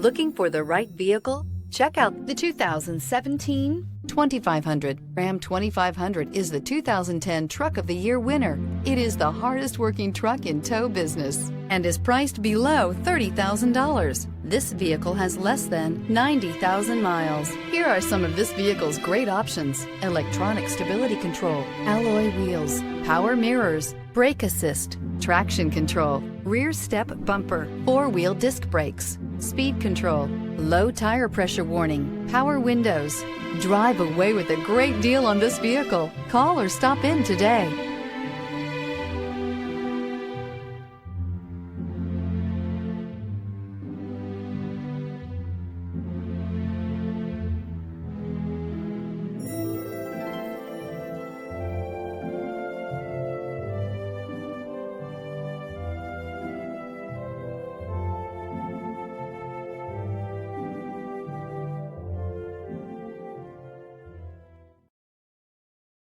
Looking for the right vehicle? Check out the 2017 2500. Ram 2500 is the 2010 Truck of the Year winner. It is the hardest working truck in tow business and is priced below $30,000. This vehicle has less than 90,000 miles. Here are some of this vehicle's great options: electronic stability control, alloy wheels, power mirrors, brake assist, traction control, rear step bumper, four-wheel disc brakes, speed control, low tire pressure warning, power windows. Drive away with a great deal on this vehicle. Call or stop in today.